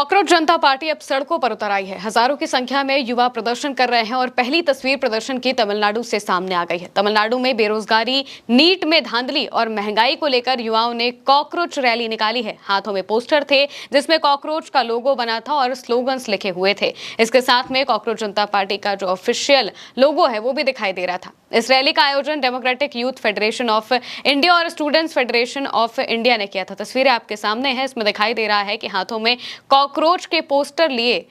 Cockroach जनता party अब सड़कों पर उतर आई है। हजारों की संख्या में युवा प्रदर्शन कर रहे हैं और पहली तस्वीर प्रदर्शन की तमिलनाडु से सामने आ गई है। तमिलनाडु में बेरोजगारी, नीट में धांधली और महंगाई को लेकर युवाओं ने कॉकरोच रैली निकाली है। हाथों में पोस्टर थे जिसमें कॉकरोच का लोगो बना था और स्लोगन्स लिखे हुए थे। इसके साथ में कॉकरोच जनता पार्टी का जो ऑफिशियल लोगो है वो भी दिखाई दे रहा था। इस रैली का आयोजन democratic youth federation of India और स्टूडेंट्स फेडरेशन ऑफ इंडिया ने किया था। तस्वीरें आपके सामने है। इसमें दिखाई दे रहा है कि हाथों में कॉकरोच के पोस्टर लिए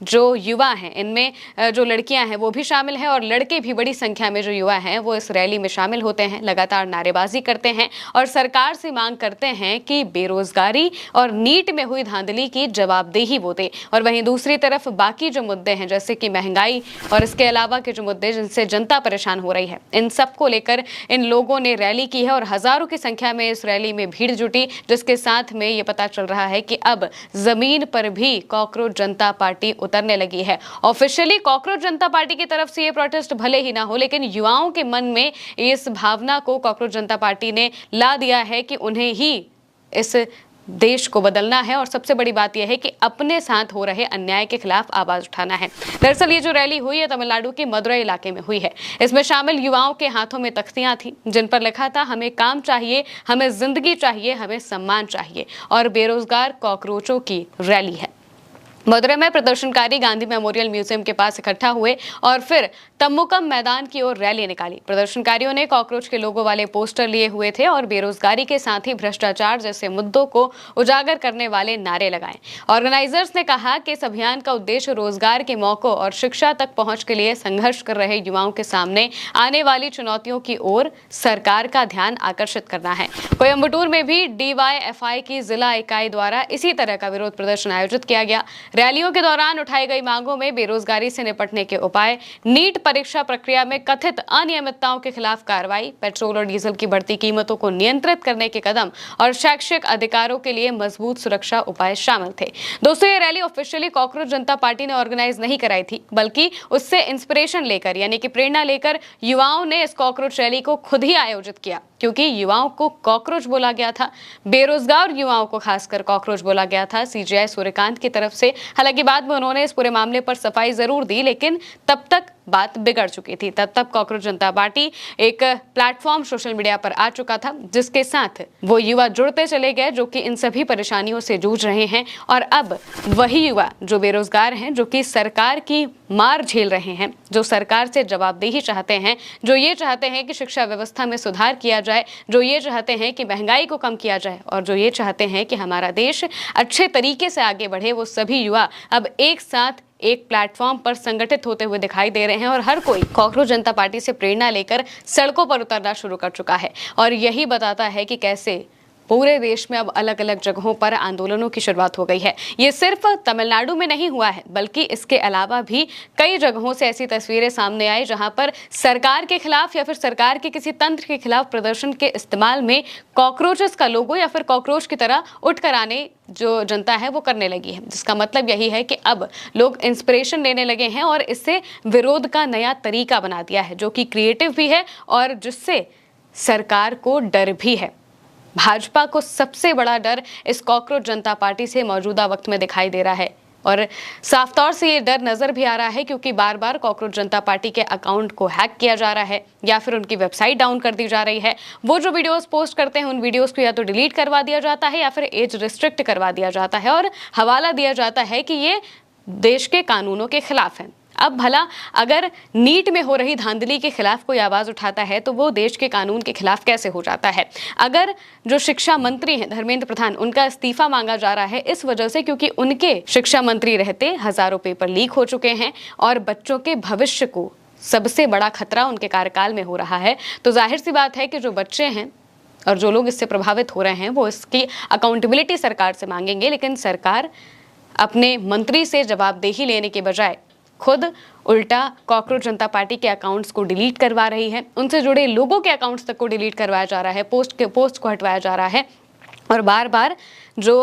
जो युवा हैं, इनमें जो लड़कियां हैं वो भी शामिल हैं और लड़के भी बड़ी संख्या में जो युवा हैं वो इस रैली में शामिल होते हैं। लगातार नारेबाजी करते हैं और सरकार से मांग करते हैं कि बेरोजगारी और नीट में हुई धांधली की जवाबदेही वो दे। और वहीं दूसरी तरफ बाकी जो मुद्दे हैं जैसे कि महंगाई और इसके अलावा के जो मुद्दे जिनसे जनता परेशान हो रही है, इन सब को लेकर इन लोगों ने रैली की है और हजारों की संख्या में इस रैली में भीड़ जुटी, जिसके साथ में ये पता चल रहा है कि अब जमीन पर भी कॉकरोच जनता पार्टी उतरने लगी है। ऑफिशियली कॉकरोच जनता पार्टी की तरफ से ये प्रोटेस्ट भले ही ना हो, लेकिन युवाओं के मन में इस भावना को कॉकरोच जनता पार्टी ने ला दिया है कि उन्हें ही इस देश को बदलना है और सबसे बड़ी बात यह है कि अपने साथ हो रहे अन्याय के खिलाफ आवाज उठाना है। दरअसल ये जो रैली हुई है तमिलनाडु के मदुरई इलाके में हुई है। इसमें शामिल युवाओं के हाथों में तख्तियां थी जिन पर लिखा था, हमें काम चाहिए, हमें जिंदगी चाहिए, हमें सम्मान चाहिए। और बेरोजगार कॉकरोचों की रैली है। मदुरई में प्रदर्शनकारी गांधी मेमोरियल म्यूजियम के पास इकट्ठा हुए और फिर तम्मुकम मैदान की ओर रैली निकाली। प्रदर्शनकारियों ने कॉकरोच के लोगो वाले पोस्टर लिए हुए थे और बेरोजगारी के साथ ही भ्रष्टाचार जैसे मुद्दों को उजागर करने वाले नारे लगाए। ऑर्गेनाइजर्स ने कहा कि इस अभियान का उद्देश्य रोजगार के मौकों और शिक्षा तक पहुंच के लिए संघर्ष कर रहे युवाओं के सामने आने वाली चुनौतियों की ओर सरकार का ध्यान आकर्षित करना है। कोयम्बटूर में भी DYFI की जिला इकाई द्वारा इसी तरह का विरोध प्रदर्शन आयोजित किया गया। रैलियों के दौरान उठाई गई मांगों में बेरोजगारी से निपटने के उपाय, नीट परीक्षा प्रक्रिया में कथित अनियमितताओं के खिलाफ कार्रवाई, पेट्रोल और डीजल की बढ़ती कीमतों को नियंत्रित करने के कदम और शैक्षिक अधिकारों के लिए मजबूत सुरक्षा उपाय शामिल थे। दोस्तों, ये रैली ऑफिशियली कॉकरोच जनता पार्टी ने ऑर्गेनाइज नहीं कराई थी, बल्कि उससे इंस्पिरेशन लेकर यानी कि प्रेरणा लेकर युवाओं ने इस कॉकरोच रैली को खुद ही आयोजित किया, क्योंकि युवाओं को कॉकरोच बोला गया था। बेरोजगार युवाओं को खासकर कॉकरोच बोला गया था CJI सूर्यकांत की तरफ से। हालांकि बाद में उन्होंने इस पूरे मामले पर सफाई जरूर दी, लेकिन तब तक बात बिगड़ चुकी थी। तब तक कॉकरोच जनता पार्टी एक प्लेटफॉर्म सोशल मीडिया पर आ चुका था जिसके साथ वो युवा जुड़ते चले गए जो कि इन सभी परेशानियों से जूझ रहे हैं। और अब वही युवा जो बेरोजगार हैं, जो कि सरकार की मार झेल रहे हैं, जो सरकार से जवाबदेही चाहते हैं, जो ये चाहते हैं कि शिक्षा व्यवस्था में सुधार किया जाए, जो ये चाहते हैं कि महंगाई को कम किया जाए और जो ये चाहते हैं कि हमारा देश अच्छे तरीके से आगे बढ़े, वो सभी युवा अब एक साथ एक प्लेटफॉर्म पर संगठित होते हुए दिखाई दे रहे हैं और हर कोई कॉकरोच जनता पार्टी से प्रेरणा लेकर सड़कों पर उतरना शुरू कर चुका है। और यही बताता है कि कैसे पूरे देश में अब अलग अलग जगहों पर आंदोलनों की शुरुआत हो गई है। ये सिर्फ तमिलनाडु में नहीं हुआ है, बल्कि इसके अलावा भी कई जगहों से ऐसी तस्वीरें सामने आई जहां पर सरकार के खिलाफ या फिर सरकार के किसी तंत्र के खिलाफ प्रदर्शन के इस्तेमाल में कॉकरोचेस का लोगो या फिर कॉकरोच की तरह उठकर आने जो जनता है वो करने लगी है। जिसका मतलब यही है कि अब लोग इंस्पिरेशन लेने लगे हैं और इससे विरोध का नया तरीका बना दिया है, जो कि क्रिएटिव भी है और जिससे सरकार को डर भी है। भाजपा को सबसे बड़ा डर इस कॉकरोच जनता पार्टी से मौजूदा वक्त में दिखाई दे रहा है और साफ तौर से ये डर नजर भी आ रहा है, क्योंकि बार बार कॉकरोच जनता पार्टी के अकाउंट को हैक किया जा रहा है या फिर उनकी वेबसाइट डाउन कर दी जा रही है। वो जो वीडियोस पोस्ट करते हैं उन वीडियोस को या तो डिलीट करवा दिया जाता है या फिर एज रिस्ट्रिक्ट करवा दिया जाता है और हवाला दिया जाता है कि ये देश के कानूनों के खिलाफ है। अब भला अगर नीट में हो रही धांधली के खिलाफ कोई आवाज उठाता है तो वो देश के कानून के खिलाफ कैसे हो जाता है। अगर जो शिक्षा मंत्री हैं धर्मेंद्र प्रधान, उनका इस्तीफा मांगा जा रहा है इस वजह से क्योंकि उनके शिक्षा मंत्री रहते हजारों पेपर लीक हो चुके हैं और बच्चों के भविष्य को सबसे बड़ा खतरा उनके कार्यकाल में हो रहा है, तो जाहिर सी बात है कि जो बच्चे हैं और जो लोग इससे प्रभावित हो रहे हैं वो इसकी अकाउंटेबिलिटी सरकार से मांगेंगे। लेकिन सरकार अपने मंत्री से जवाबदेही लेने के बजाय खुद उल्टा कॉकरोच जनता पार्टी के अकाउंट्स को डिलीट करवा रही है, उनसे जुड़े लोगों के अकाउंट्स तक को डिलीट करवाया जा रहा है, पोस्ट को हटवाया जा रहा है और बार बार जो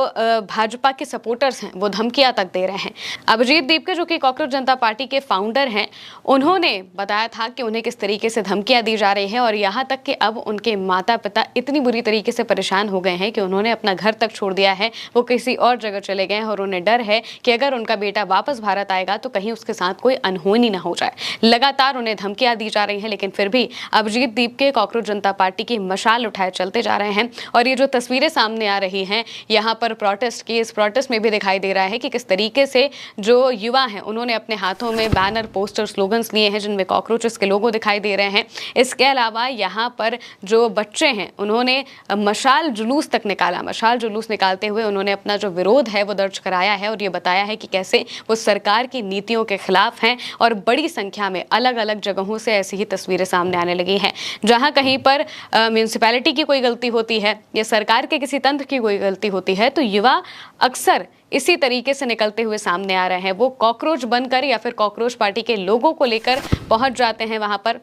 भाजपा के सपोर्टर्स हैं वो धमकियां तक दे रहे हैं। अभिजीत दीपके जो कि कॉकरोच जनता पार्टी के फाउंडर हैं, उन्होंने बताया था कि उन्हें किस तरीके से धमकियां दी जा रही हैं और यहाँ तक कि अब उनके माता पिता इतनी बुरी तरीके से परेशान हो गए हैं कि उन्होंने अपना घर तक छोड़ दिया है, वो किसी और जगह चले गए हैं और उन्हें डर है कि अगर उनका बेटा वापस भारत आएगा तो कहीं उसके साथ कोई अनहोनी ना हो जाए। लगातार उन्हें धमकियां दी जा रही हैं, लेकिन फिर भी अभिजीत दीपके कॉकरोच जनता पार्टी की मशाल उठाए चलते जा रहे हैं। और ये जो तस्वीरें सामने आ रही हैं यहाँ पर प्रोटेस्ट की, इस प्रोटेस्ट में भी दिखाई दे रहा है कि किस तरीके से जो युवा हैं उन्होंने अपने हाथों में बैनर, पोस्टर, स्लोगन्स लिए हैं जिनमें कॉकरोचेस के लोगो दिखाई दे रहे हैं। इसके अलावा यहाँ पर जो बच्चे हैं उन्होंने मशाल जुलूस तक निकाला। मशाल जुलूस निकालते हुए उन्होंने अपना जो विरोध है वो दर्ज कराया है और ये बताया है कि कैसे वो सरकार की नीतियों के खिलाफ हैं। और बड़ी संख्या में अलग अलग जगहों से ऐसी ही तस्वीरें सामने आने लगी हैं। जहां कहीं पर म्यूनिसिपैलिटी की कोई गलती होती है या सरकार के किसी तंत्र की कोई गलती होती है तो युवा अक्सर इसी तरीके से निकलते हुए सामने आ रहे हैं। वो कॉकरोच बनकर या फिर कॉकरोच पार्टी के लोगों को लेकर पहुंच जाते हैं वहां पर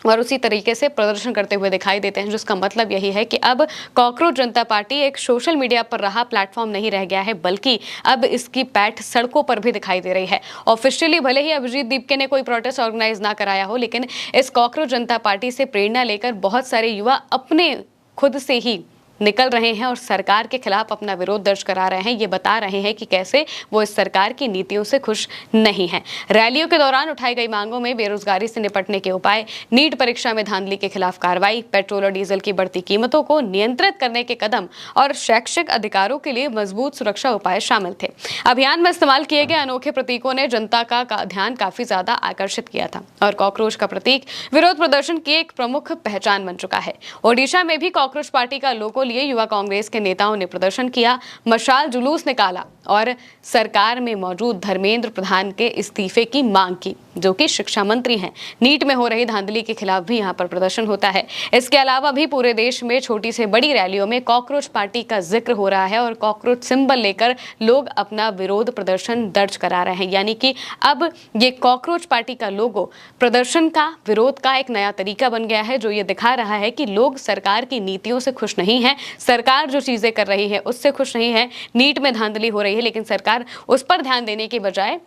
और उसी तरीके से प्रदर्शन करते हुए दिखाई देते हैं, जिसका मतलब यही है कि अब कॉकरोच जनता पार्टी एक सोशल मीडिया पर रहा प्लेटफॉर्म नहीं रह गया है, बल्कि अब इसकी पैठ सड़कों पर भी दिखाई दे रही है। ऑफिशियली भले ही अभिजीत दीपके ने कोई प्रोटेस्ट ऑर्गेनाइज ना कराया हो, लेकिन इस कॉकरोच जनता पार्टी से प्रेरणा लेकर बहुत सारे युवा अपने खुद से ही निकल रहे हैं और सरकार के खिलाफ अपना विरोध दर्ज करा रहे हैं। ये बता रहे हैं कि कैसे वो इस सरकार की नीतियों से खुश नहीं हैं। रैलियों के दौरान उठाई गई मांगों में बेरोजगारी से निपटने के उपाय, नीट परीक्षा में धांधली के खिलाफ कार्रवाई, पेट्रोल और डीजल की बढ़ती कीमतों को नियंत्रित करने के कदम और शैक्षिक अधिकारों के लिए मजबूत सुरक्षा उपाय शामिल थे। अभियान में इस्तेमाल किए गए अनोखे प्रतीकों ने जनता का ध्यान काफी ज्यादा आकर्षित किया था और कॉकरोच का प्रतीक विरोध प्रदर्शन की एक प्रमुख पहचान बन चुका है। ओडिशा में भी कॉकरोच पार्टी का लोगो लिए युवा कांग्रेस के नेताओं ने प्रदर्शन किया, मशाल जुलूस निकाला और सरकार में मौजूद धर्मेंद्र प्रधान के इस्तीफे की मांग की, जो कि शिक्षा मंत्री हैं। नीट में हो रही धांधली के खिलाफ भी यहां पर प्रदर्शन होता है। इसके अलावा भी पूरे देश में छोटी से बड़ी रैलियों में कॉकरोच पार्टी का जिक्र हो रहा है और कॉकरोच सिंबल लेकर लोग अपना विरोध प्रदर्शन दर्ज करा रहे हैं। यानी कि अब ये कॉकरोच पार्टी का लोगो प्रदर्शन का, विरोध का एक नया तरीका बन गया है, जो ये दिखा रहा है कि लोग सरकार की नीतियों से खुश नहीं है, सरकार जो चीजें कर रही है उससे खुश नहीं है। नीट में धांधली हो रही है लेकिन सरकार उस पर ध्यान देने के बजाय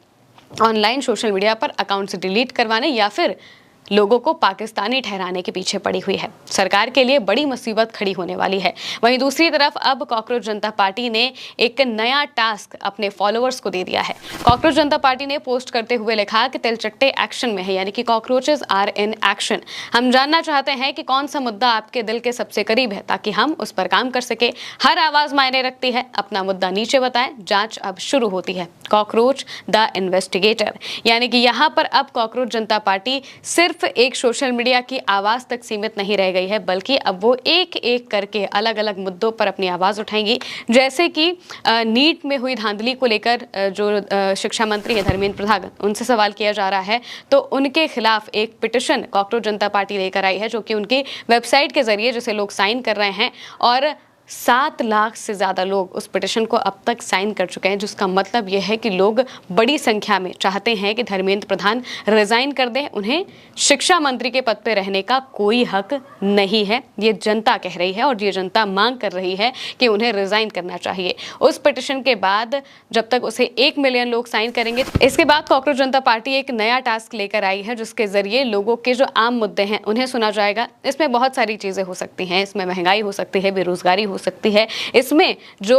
ऑनलाइन सोशल मीडिया पर अकाउंट से डिलीट करवाने या फिर लोगों को पाकिस्तानी ठहराने के पीछे पड़ी हुई है। सरकार के लिए बड़ी मुसीबत खड़ी होने वाली है। वहीं दूसरी तरफ अब कॉकरोच जनता पार्टी ने एक नया टास्क अपने फॉलोअर्स को दे दिया है। कॉकरोच जनता पार्टी ने पोस्ट करते हुए लिखा कि तिलचट्टे एक्शन में है, यानी कि कॉकरोचेस आर इन एक्शन। हम जानना चाहते हैं कि कौन सा मुद्दा आपके दिल के सबसे करीब है ताकि हम उस पर काम कर सके। हर आवाज मायने रखती है, अपना मुद्दा नीचे बताएं, जांच अब शुरू होती है। कॉकरोच द इन्वेस्टिगेटर, यानी कि यहाँ पर अब कॉकरोच जनता पार्टी सिर्फ एक सोशल मीडिया की आवाज तक सीमित नहीं रह गई है, बल्कि अब वो एक एक करके अलग अलग मुद्दों पर अपनी आवाज उठाएंगी। जैसे कि नीट में हुई धांधली को लेकर जो शिक्षा मंत्री है धर्मेंद्र प्रधान, उनसे सवाल किया जा रहा है, तो उनके खिलाफ एक पिटिशन कॉकरोच जनता पार्टी लेकर आई है, जो कि उनकी वेबसाइट के जरिए जिसे लोग साइन कर रहे हैं और 7 लाख से ज़्यादा लोग उस पिटिशन को अब तक साइन कर चुके हैं, जिसका मतलब यह है कि लोग बड़ी संख्या में चाहते हैं कि धर्मेंद्र प्रधान रिजाइन कर दें। उन्हें शिक्षा मंत्री के पद पर रहने का कोई हक नहीं है, ये जनता कह रही है और ये जनता मांग कर रही है कि उन्हें रिजाइन करना चाहिए। उस पिटिशन के बाद जब तक उसे 1 मिलियन लोग साइन करेंगे, इसके बाद कॉकरोच जनता पार्टी एक नया टास्क लेकर आई है, जिसके जरिए लोगों के जो आम मुद्दे हैं उन्हें सुना जाएगा। इसमें बहुत सारी चीज़ें हो सकती हैं, इसमें महंगाई हो सकती है, बेरोजगारी हो सकती है, इसमें जो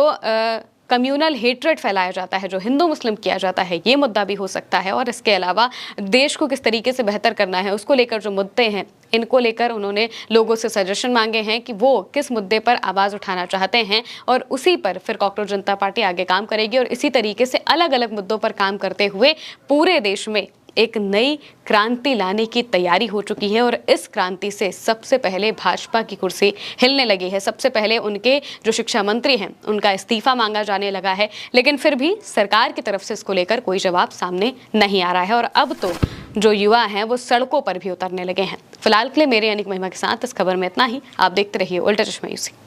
कम्युनल हेट्रेड फैलाया जाता है, जो हिंदू मुस्लिम किया जाता है, ये मुद्दा भी हो सकता है। और इसके अलावा देश को किस तरीके से बेहतर करना है उसको लेकर जो मुद्दे हैं, इनको लेकर उन्होंने लोगों से सजेशन मांगे हैं कि वो किस मुद्दे पर आवाज़ उठाना चाहते हैं और उसी पर फिर कॉकरोच जनता पार्टी आगे काम करेगी और इसी तरीके से अलग अलग मुद्दों पर काम करते हुए पूरे देश में एक नई क्रांति लाने की तैयारी हो चुकी है। और इस क्रांति से सबसे पहले भाजपा की कुर्सी हिलने लगी है। सबसे पहले उनके जो शिक्षा मंत्री हैं उनका इस्तीफा मांगा जाने लगा है, लेकिन फिर भी सरकार की तरफ से इसको लेकर कोई जवाब सामने नहीं आ रहा है और अब तो जो युवा हैं वो सड़कों पर भी उतरने लगे हैं। फिलहाल के लिए मेरे यानी महिमा के साथ इस खबर में इतना ही। आप देखते रहिए उल्टा चश्मा यूसी।